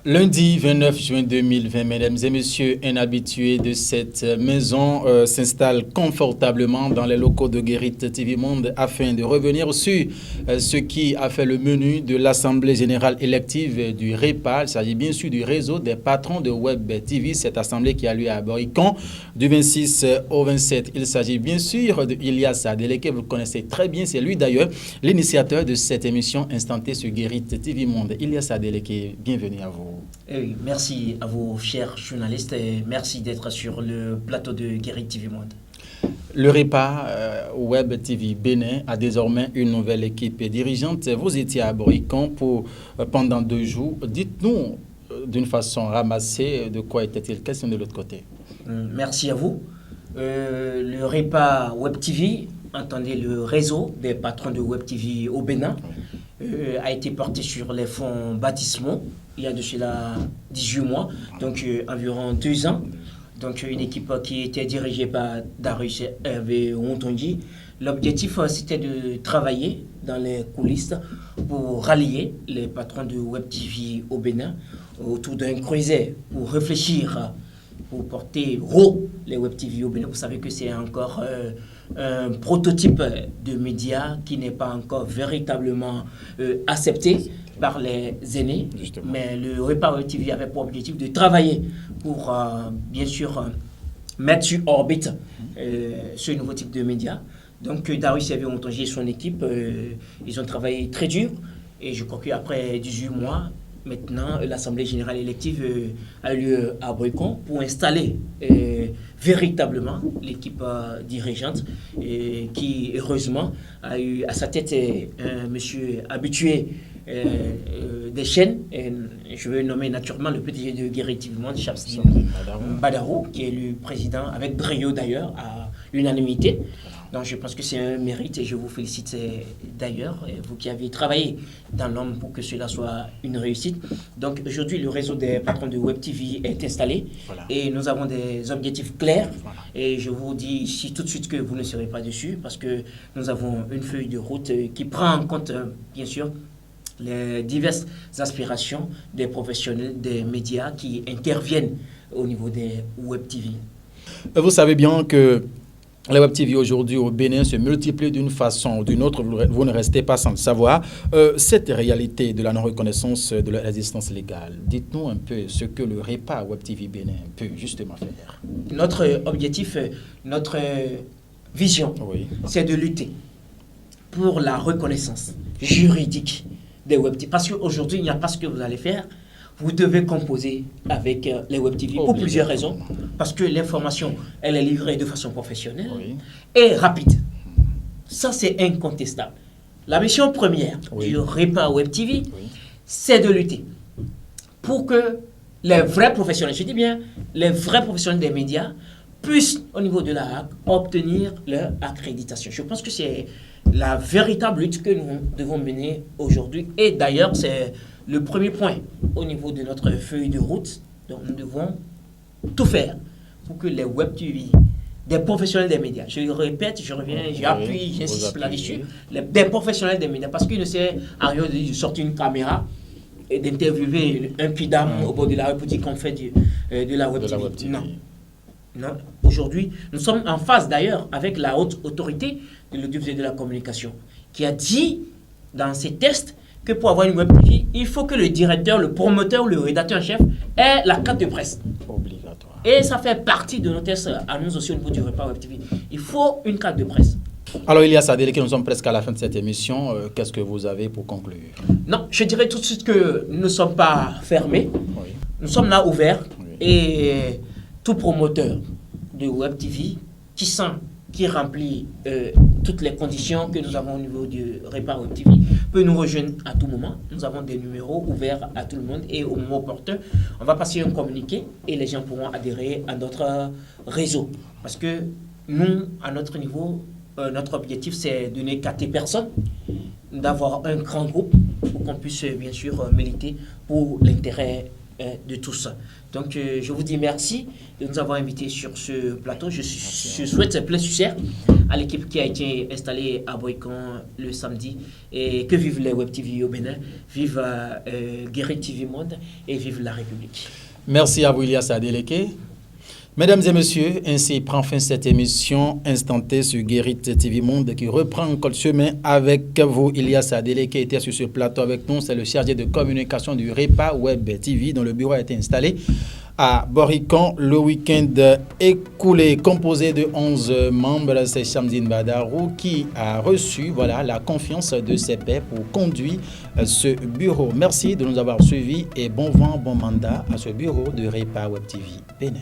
Lundi 29 juin 2020, mesdames et messieurs, un habitué de cette maison s'installe confortablement dans les locaux de Guérit TV Monde afin de revenir sur ce qui a fait le menu de l'Assemblée générale élective du REPA. Il s'agit bien sûr du réseau des patrons de Web TV, cette assemblée qui a lieu à Boricon du 26 au 27. Il s'agit bien sûr de Ilyas Adele, que vous connaissez très bien. C'est lui d'ailleurs l'initiateur de cette émission instantée sur Guérit TV Monde. Ilyas Adele, bienvenue à vous. Oui, merci à vous, chers journalistes, et merci d'être sur le plateau de Guérit TV Monde. Le REPA Web TV Bénin a désormais une nouvelle équipe dirigeante. Vous étiez à Boricon pendant 2 jours. Dites-nous d'une façon ramassée de quoi était-il question de l'autre côté. Merci à vous. Le REPA Web TV, entendez le réseau des patrons de Web TV au Bénin, a été porté sur les fonds baptismaux il y a de cela 18 mois, donc environ 2 ans. Donc une équipe qui était dirigée par Darius Hervé Ontongi. L'objectif, c'était de travailler dans les coulisses pour rallier les patrons de Web TV au Bénin autour d'un creuset pour réfléchir, pour porter haut les Web TV au Bénin. Vous savez que c'est encore un prototype de média qui n'est pas encore véritablement accepté par les aînés. Justement. Mais le REPA Web TV avait pour objectif de travailler pour, bien sûr, mettre sur orbite ce nouveau type de média. Donc, Darius Hervé Ontongi et son équipe, ils ont travaillé très dur. Et je crois qu'après 18 mois, maintenant, l'Assemblée générale élective a eu lieu à Boricon pour installer véritablement l'équipe dirigeante qui, heureusement, a eu à sa tête un monsieur habitué des chaînes. Et je veux nommer naturellement le PDG de Guérit TV Monde, Shamsdine Badarou, qui est élu président avec brio d'ailleurs à l'unanimité. Donc je pense que c'est un mérite et je vous félicite d'ailleurs, vous qui avez travaillé dans l'ombre pour que cela soit une réussite. Donc aujourd'hui, le réseau des patrons de Web TV est installé et nous avons des objectifs clairs. Et je vous dis ici tout de suite que vous ne serez pas dessus parce que nous avons une feuille de route qui prend en compte, bien sûr, les diverses aspirations des professionnels des médias qui interviennent au niveau des Web TV. Vous savez bien que les Web TV aujourd'hui au Bénin se multiplient d'une façon ou d'une autre, vous ne restez pas sans le savoir. Cette réalité de la non-reconnaissance de leur existence légale, dites-nous un peu ce que le REPA Web TV Bénin peut justement faire. Notre objectif, notre vision, c'est de lutter pour la reconnaissance juridique des Web TV. Parce qu'aujourd'hui, il n'y a pas ce que vous allez faire. Vous devez composer avec les Web TV pour plusieurs raisons. Parce que l'information, elle est livrée de façon professionnelle et rapide. Ça, c'est incontestable. La mission première du REPA Web TV, c'est de lutter pour que les vrais professionnels, je dis bien les vrais professionnels des médias, puissent, au niveau de la HAC, obtenir leur accréditation. Je pense que c'est la véritable lutte que nous devons mener aujourd'hui. Et d'ailleurs, c'est le premier point au niveau de notre feuille de route. Donc, nous devons tout faire pour que les Web TV, des professionnels des médias, je répète, je reviens, j'appuie, j'insiste là-dessus, des professionnels des médias, parce qu'il ne sert à rien de sortir une caméra et d'interviewer un pidam au bord de la rue pour dire qu'on fait de la Web TV. Non. Aujourd'hui, nous sommes en phase d'ailleurs avec la haute autorité de l'audiovisuel et de la communication qui a dit dans ses tests que pour avoir une Web TV, il faut que le directeur, le promoteur, le rédacteur en chef ait la carte de presse. Obligatoire. Et ça fait partie de nos tests à nous aussi au niveau du REPA Web TV. Il faut une carte de presse. Alors Ilyas Adele, nous sommes presque à la fin de cette émission. Qu'est-ce que vous avez pour conclure? Non, je dirais tout de suite que nous ne sommes pas fermés. Nous sommes là ouverts. Et tout promoteur de Web TV qui remplit toutes les conditions que nous avons au niveau du REPA Web TV peut nous rejoindre à tout moment. Nous avons des numéros ouverts à tout le monde et au moment opportun, on va passer un communiqué et les gens pourront adhérer à notre réseau. Parce que nous, à notre niveau, notre objectif, c'est de ne capter personne, d'avoir un grand groupe pour qu'on puisse bien sûr militer pour l'intérêt de tous. Donc, je vous dis merci de nous avoir invités sur ce plateau. Je souhaite plein succès à l'équipe qui a été installée à Boycon le samedi. Et que vivent les Web TV au Bénin, vive Guérit TV Monde et vive la République. Merci à vous, Ilyas Adeleke. Mesdames et messieurs, ainsi prend fin cette émission instantée sur Guérit TV Monde qui reprend encore le chemin avec vous. Ilyas Adeleke qui était sur ce plateau avec nous. C'est le chargé de communication du REPA Web TV dont le bureau a été installé à Boricon le week-end écoulé. Composé de 11 membres, c'est Chamzine Badarou qui a reçu la confiance de ses pairs pour conduire ce bureau. Merci de nous avoir suivis et bon vent, bon mandat à ce bureau de REPA Web TV Bénin.